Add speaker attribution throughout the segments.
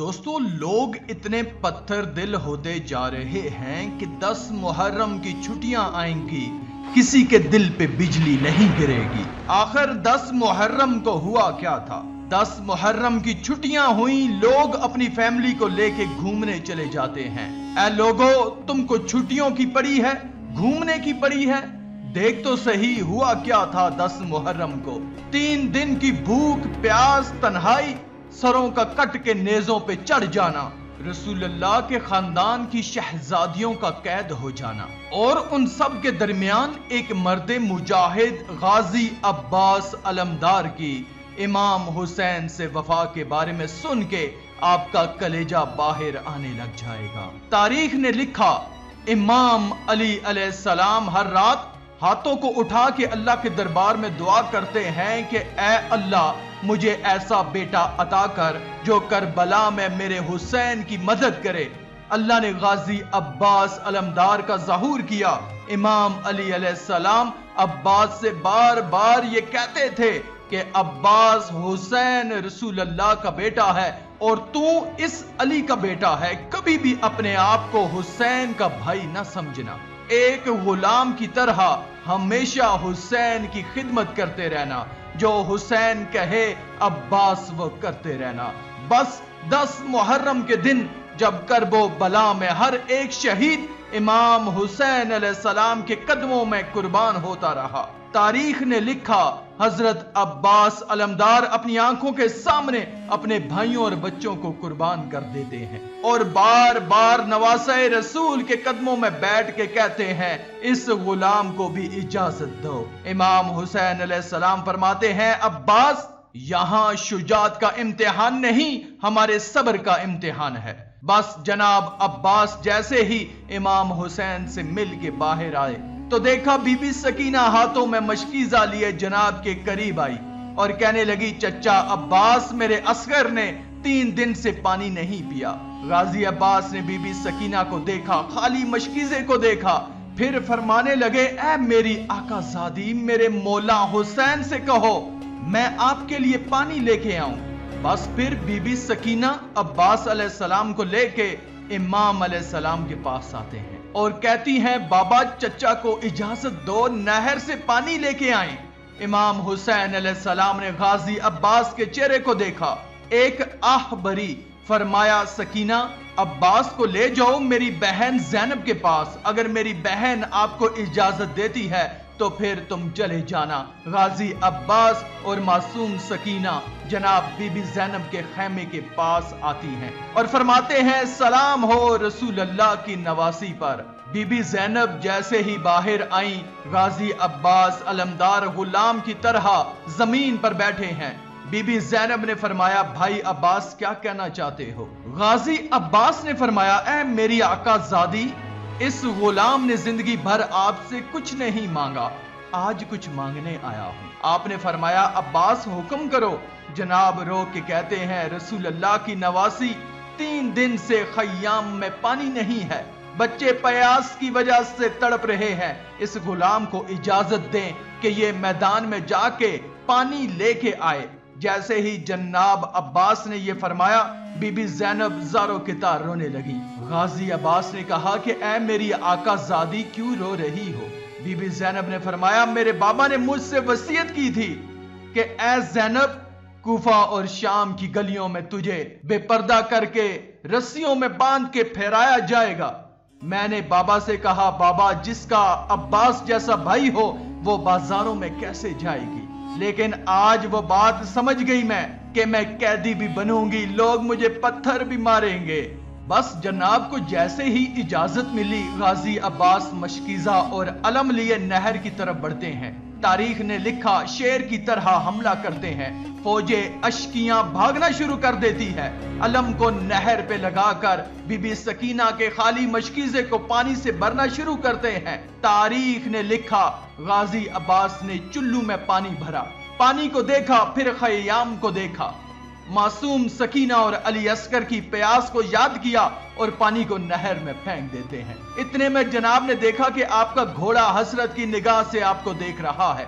Speaker 1: دوستو لوگ اتنے پتھر دل ہوتے جا رہے ہیں کہ 10 محرم کی چھٹیاں آئیں گی کسی کے دل پہ بجلی نہیں گرے گی۔ آخر 10 محرم کو ہوا کیا تھا؟ 10 محرم کی چھٹیاں ہوئیں، لوگ اپنی فیملی کو لے کے گھومنے چلے جاتے ہیں۔ اے لوگو، تم کو چھٹیوں کی پڑی ہے، گھومنے کی پڑی ہے؟ دیکھ تو صحیح ہوا کیا تھا 10 محرم کو۔ 3 دن کی بھوک پیاس تنہائی، سروں کا کٹ کے نیزوں پہ چڑھ جانا، رسول اللہ کے خاندان کی شہزادیوں کا قید ہو جانا، اور ان سب کے درمیان ایک مرد مجاہد غازی عباس علمدار کی امام حسین سے وفا کے بارے میں سن کے آپ کا کلیجہ باہر آنے لگ جائے گا۔ تاریخ نے لکھا، امام علی علیہ السلام ہر رات ہاتھوں کو اٹھا کے اللہ کے دربار میں دعا کرتے ہیں کہ اے اللہ مجھے ایسا بیٹا عطا کر جو کربلا میں میرے حسین کی مدد کرے۔ اللہ نے غازی عباس علمدار کا ظہور کیا۔ امام علی علیہ السلام عباس سے بار بار یہ کہتے تھے کہ عباس حسین رسول اللہ کا بیٹا ہے اور تو اس علی کا بیٹا ہے، کبھی بھی اپنے آپ کو حسین کا بھائی نہ سمجھنا۔ ایک غلام کی طرح ہمیشہ حسین کی خدمت کرتے رہنا، جو حسین کہے عباس وہ کرتے رہنا۔ بس 10 محرم کے دن جب کرب و بلا میں ہر ایک شہید امام حسین علیہ السلام کے قدموں میں قربان ہوتا رہا۔ تاریخ نے لکھا، حضرت عباس علمدار اپنی آنکھوں کے سامنے اپنے بھائیوں اور بچوں کو قربان کر دیتے ہیں اور بار بار نواسہ رسول کے قدموں میں بیٹھ کے کہتے ہیں اس غلام کو بھی اجازت دو۔ امام حسین علیہ السلام فرماتے ہیں، عباس یہاں شجاعت کا امتحان نہیں، ہمارے صبر کا امتحان ہے۔ بس جناب عباس جیسے ہی امام حسین سے مل کے باہر آئے تو دیکھا بی بی سکینہ ہاتھوں میں مشکیزہ لیے جناب کے قریب آئی اور کہنے لگی، چچا عباس میرے اصغر نے 3 دن سے پانی نہیں پیا۔ غازی عباس نے بی بی سکینہ کو دیکھا، خالی مشکیزے کو دیکھا، پھر فرمانے لگے، اے میری آقا زادی، میرے مولا حسین سے کہو میں آپ کے لیے پانی لے کے آؤں۔ بس پھر بی بی سکینہ عباس علیہ السلام کو لے کے امام علیہ السلام کے پاس آتے ہیں اور کہتی ہیں، بابا چچا کو اجازت دو، نہر سے پانی لے کے آئیں۔ امام حسین علیہ السلام نے غازی عباس کے چہرے کو دیکھا، ایک آہ بھری، فرمایا، سکینہ عباس کو لے جاؤ میری بہن زینب کے پاس، اگر میری بہن آپ کو اجازت دیتی ہے تو پھر تم چلے جانا۔ غازی عباس اور معصوم سکینہ جناب بی بی زینب کے خیمے کے پاس آتی ہیں اور فرماتے ہیں، سلام ہو رسول اللہ کی نواسی پر۔ بی بی زینب جیسے ہی باہر آئیں، غازی عباس علمدار غلام کی طرح زمین پر بیٹھے ہیں۔ بی بی زینب نے فرمایا، بھائی عباس کیا کہنا چاہتے ہو؟ غازی عباس نے فرمایا، اے میری آقا زادی، اس غلام نے زندگی بھر آپ سے کچھ نہیں مانگا، آج کچھ مانگنے آیا ہوں۔ آپ نے فرمایا، عباس حکم کرو۔ جناب رو کے کہتے ہیں، رسول اللہ کی نواسی 3 دن سے خیام میں پانی نہیں ہے، بچے پیاس کی وجہ سے تڑپ رہے ہیں، اس غلام کو اجازت دیں کہ یہ میدان میں جا کے پانی لے کے آئے۔ جیسے ہی جناب عباس نے یہ فرمایا، بی بی زینب زاروں کی طرح رونے لگی۔ غازی عباس نے کہا کہ اے میری آقا زادی کیوں رو رہی ہو؟ بی بی زینب نے فرمایا، میرے بابا نے مجھ سے وصیت کی تھی کہ اے زینب، کوفہ اور شام کی گلیوں میں تجھے بے پردہ کر کے رسیوں میں باندھ کے پھیرایا جائے گا۔ میں نے بابا سے کہا، بابا جس کا عباس جیسا بھائی ہو وہ بازاروں میں کیسے جائے گی؟ لیکن آج وہ بات سمجھ گئی میں کہ میں قیدی بھی بنوں گی، لوگ مجھے پتھر بھی ماریں گے۔ بس جناب کو جیسے ہی اجازت ملی، غازی عباس مشکیزہ اور علم لیے نہر کی طرف بڑھتے ہیں۔ تاریخ نے لکھا، شیر کی طرح حملہ کرتے ہیں، فوجیں اشکیاں بھاگنا شروع کر دیتی ہے، علم کو نہر پہ لگا کر بی بی سکینہ کے خالی مشکیزے کو پانی سے بھرنا شروع کرتے ہیں۔ تاریخ نے لکھا، غازی عباس نے چلو میں پانی بھرا، پانی کو دیکھا، پھر خیام کو دیکھا، معصوم سکینہ اور علی اصغر کی پیاس کو یاد کیا اور پانی کو نہر میں پھینک دیتے ہیں۔ اتنے میں جناب نے دیکھا کہ آپ کا گھوڑا حسرت کی نگاہ سے آپ کو دیکھ رہا ہے۔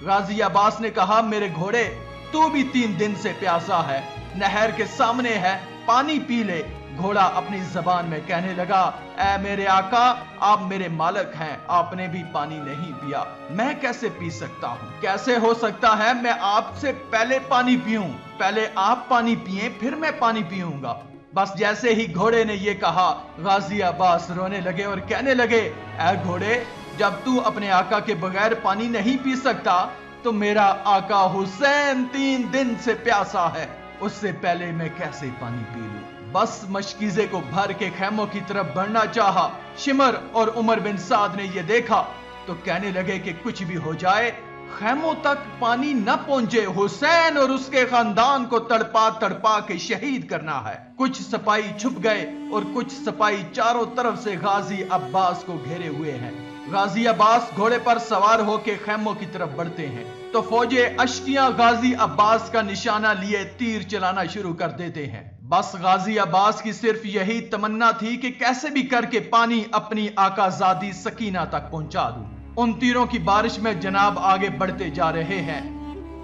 Speaker 1: غازی عباس نے کہا، میرے گھوڑے تو بھی 3 دن سے پیاسا ہے، نہر کے سامنے ہے، پانی پی لے۔ گھوڑا اپنی زبان میں کہنے لگا، اے میرے آقا، آپ میرے مالک ہیں، آپ نے بھی پانی نہیں پیا، میں کیسے پی سکتا ہوں؟ کیسے ہو سکتا ہے میں آپ سے پہلے پانی پیوں؟ پہلے آپ پانی پیئیں پھر میں پانی پیوں گا۔ بس جیسے ہی گھوڑے نے یہ کہا، غازی عباس رونے لگے اور کہنے لگے، اے گھوڑے، جب تو اپنے آقا کے بغیر پانی نہیں پی سکتا تو میرا آقا حسین 3 دن سے پیاسا ہے، اس سے پہلے میں کیسے پانی پی لوں؟ بس مشکیزے کو بھر کے خیموں کی طرف بڑھنا چاہا۔ شمر اور عمر بن سعد نے یہ دیکھا تو کہنے لگے کہ کچھ بھی ہو جائے خیموں تک پانی نہ پہنچے، حسین اور اس کے خاندان کو تڑپا تڑپا کے شہید کرنا ہے۔ کچھ سپاہی چھپ گئے اور کچھ سپاہی چاروں طرف سے غازی عباس کو گھیرے ہوئے ہیں۔ غازی عباس گھوڑے پر سوار ہو کے خیموں کی طرف بڑھتے ہیں تو فوجیں اشکیاں غازی عباس کا نشانہ لیے تیر چلانا شروع کر دیتے ہیں۔ بس غازی عباس کی صرف یہی تمنا تھی کہ کیسے بھی کر کے پانی اپنی آقا زادی سکینہ تک پہنچا دوں۔ ان تیروں کی بارش میں جناب آگے بڑھتے جا رہے ہیں۔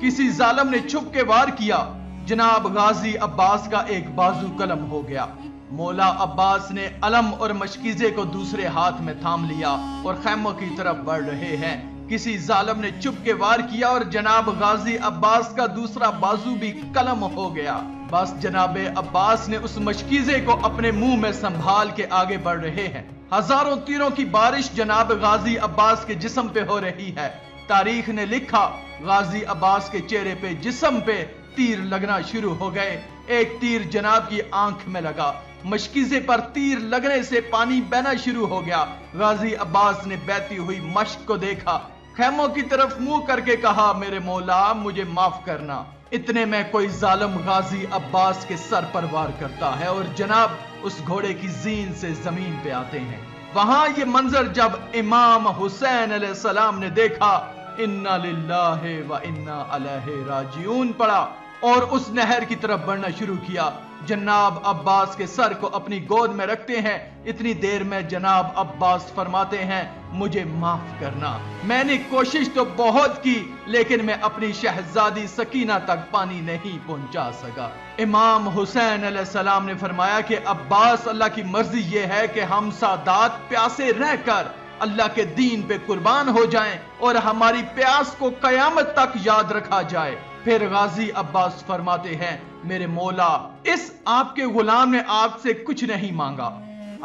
Speaker 1: کسی ظالم نے چھپ کے وار کیا، جناب غازی عباس کا ایک بازو قلم ہو گیا۔ مولا عباس نے علم اور مشکیزے کو دوسرے ہاتھ میں تھام لیا اور خیموں کی طرف بڑھ رہے ہیں۔ کسی ظالم نے چھپ کے وار کیا اور جناب غازی عباس کا دوسرا بازو بھی قلم ہو گیا۔ بس جناب عباس نے اس مشکیزے کو اپنے منہ میں سنبھال کے آگے بڑھ رہے ہیں۔ ہزاروں تیروں کی بارش جناب غازی عباس کے جسم پہ ہو رہی ہے۔ تاریخ نے لکھا، غازی عباس کے چہرے پہ، جسم پہ تیر لگنا شروع ہو گئے۔ ایک تیر جناب کی آنکھ میں لگا، مشکیزے پر تیر لگنے سے پانی بہنا شروع ہو گیا۔ غازی عباس نے بہتی ہوئی مشک کو دیکھا، خیموں کی طرف منہ کر کے کہا، میرے مولا مجھے معاف کرنا۔ اتنے میں کوئی ظالم غازی عباس کے سر پر وار کرتا ہے اور جناب اس گھوڑے کی زین سے زمین پہ آتے ہیں۔ وہاں یہ منظر جب امام حسین علیہ السلام نے دیکھا، انا للہ و انا الیہ راجعون پڑا اور اس نہر کی طرف بڑھنا شروع کیا۔ جناب عباس کے سر کو اپنی گود میں رکھتے ہیں۔ اتنی دیر میں جناب عباس فرماتے ہیں، مجھے معاف کرنا، میں نے کوشش تو بہت کی لیکن میں اپنی شہزادی سکینہ تک پانی نہیں پہنچا سکا۔ امام حسین علیہ السلام نے فرمایا کہ عباس، اللہ کی مرضی یہ ہے کہ ہم سادات پیاسے رہ کر اللہ کے دین پہ قربان ہو جائیں اور ہماری پیاس کو قیامت تک یاد رکھا جائے۔ پھر غازی عباس فرماتے ہیں، میرے مولا، اس آپ کے غلام نے آپ سے کچھ نہیں مانگا،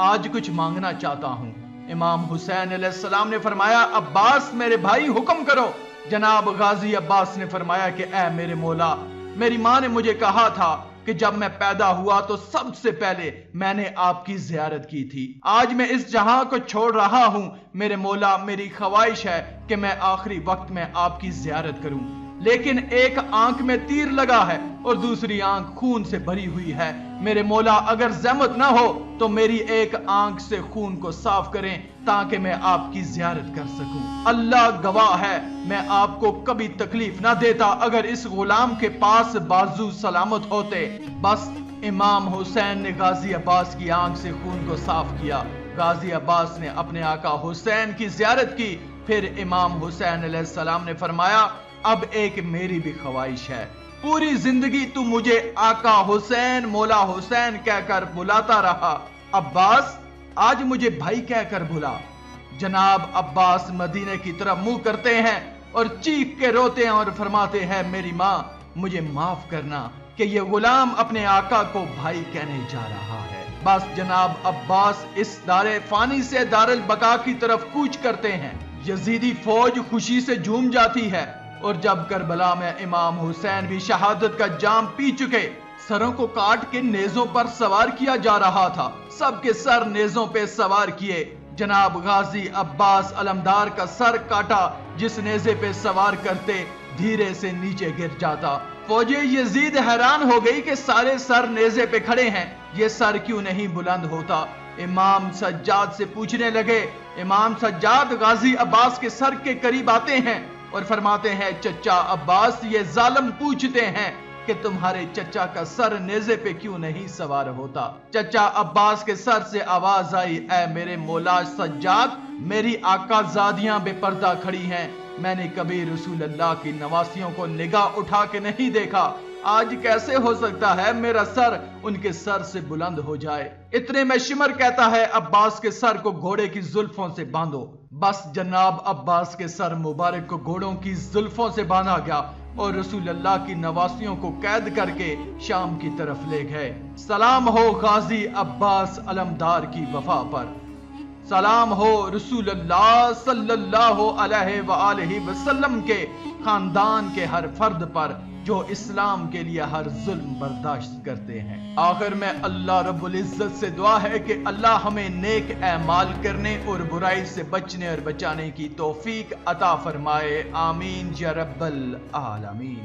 Speaker 1: آج کچھ مانگنا چاہتا ہوں۔ امام حسین علیہ السلام نے فرمایا، عباس میرے بھائی حکم کرو۔ جناب غازی عباس نے فرمایا کہ اے میرے مولا، میری ماں نے مجھے کہا تھا کہ جب میں پیدا ہوا تو سب سے پہلے میں نے آپ کی زیارت کی تھی۔ آج میں اس جہاں کو چھوڑ رہا ہوں، میرے مولا میری خواہش ہے کہ میں آخری وقت میں آپ کی زیارت کروں، لیکن ایک آنکھ میں تیر لگا ہے اور دوسری آنکھ خون سے بھری ہوئی ہے۔ میرے مولا اگر زحمت نہ ہو تو میری ایک آنکھ سے خون کو صاف کریں تاکہ میں آپ کی زیارت کر سکوں۔ اللہ گواہ ہے میں آپ کو کبھی تکلیف نہ دیتا اگر اس غلام کے پاس بازو سلامت ہوتے۔ بس امام حسین نے غازی عباس کی آنکھ سے خون کو صاف کیا۔ غازی عباس نے اپنے آقا حسین کی زیارت کی۔ پھر امام حسین علیہ السلام نے فرمایا، اب ایک میری بھی خواہش ہے، پوری زندگی تو مجھے آقا حسین، مولا حسین کہہ کر بلاتا رہا، عباس آج مجھے بھائی کہہ کر بلا۔ جناب عباس مدینے کی طرف منہ کرتے ہیں اور چیخ کے روتے ہیں اور فرماتے ہیں، میری ماں مجھے معاف کرنا کہ یہ غلام اپنے آقا کو بھائی کہنے جا رہا ہے۔ بس جناب عباس اس دار فانی سے دار البقا کی طرف کوچ کرتے ہیں۔ یزیدی فوج خوشی سے جھوم جاتی ہے اور جب کربلا میں امام حسین بھی شہادت کا جام پی چکے، سروں کو کاٹ کے نیزوں پر سوار کیا جا رہا تھا، سب کے سر نیزوں پہ سوار کیے۔ جناب غازی عباس علمدار کا سر کاٹا، جس نیزے پہ سوار کرتے دھیرے سے نیچے گر جاتا۔ فوج یزید حیران ہو گئی کہ سارے سر نیزے پہ کھڑے ہیں، یہ سر کیوں نہیں بلند ہوتا؟ امام سجاد سے پوچھنے لگے۔ امام سجاد غازی عباس کے سر کے قریب آتے ہیں اور فرماتے ہیں، چچا عباس، یہ ظالم پوچھتے ہیں کہ تمہارے چچا کا سر نیزے پہ کیوں نہیں سوار ہوتا؟ چچا عباس کے سر سے آواز آئی، اے میرے مولا سجاد، میری آقا زادیاں بے پردہ کھڑی ہیں، میں نے کبھی رسول اللہ کی نواسیوں کو نگاہ اٹھا کے نہیں دیکھا، آج کیسے ہو سکتا ہے میرا سر ان کے سر سے بلند ہو جائے؟ اتنے میں شمر کہتا ہے عباس کے سر کو گھوڑے کی زلفوں سے باندھو۔ بس جناب عباس کے سر مبارک کو گھوڑوں کی زلفوں سے باندھا گیا اور رسول اللہ کی نواسیوں کو قید کر کے شام کی طرف لے گئے۔ سلام ہو غازی عباس علمدار کی وفا پر، سلام ہو رسول اللہ صلی اللہ علیہ وآلہ وسلم کے خاندان کے ہر فرد پر جو اسلام کے لیے ہر ظلم برداشت کرتے ہیں۔ آخر میں اللہ رب العزت سے دعا ہے کہ اللہ ہمیں نیک اعمال کرنے اور برائی سے بچنے اور بچانے کی توفیق عطا فرمائے، آمین یا رب العالمین۔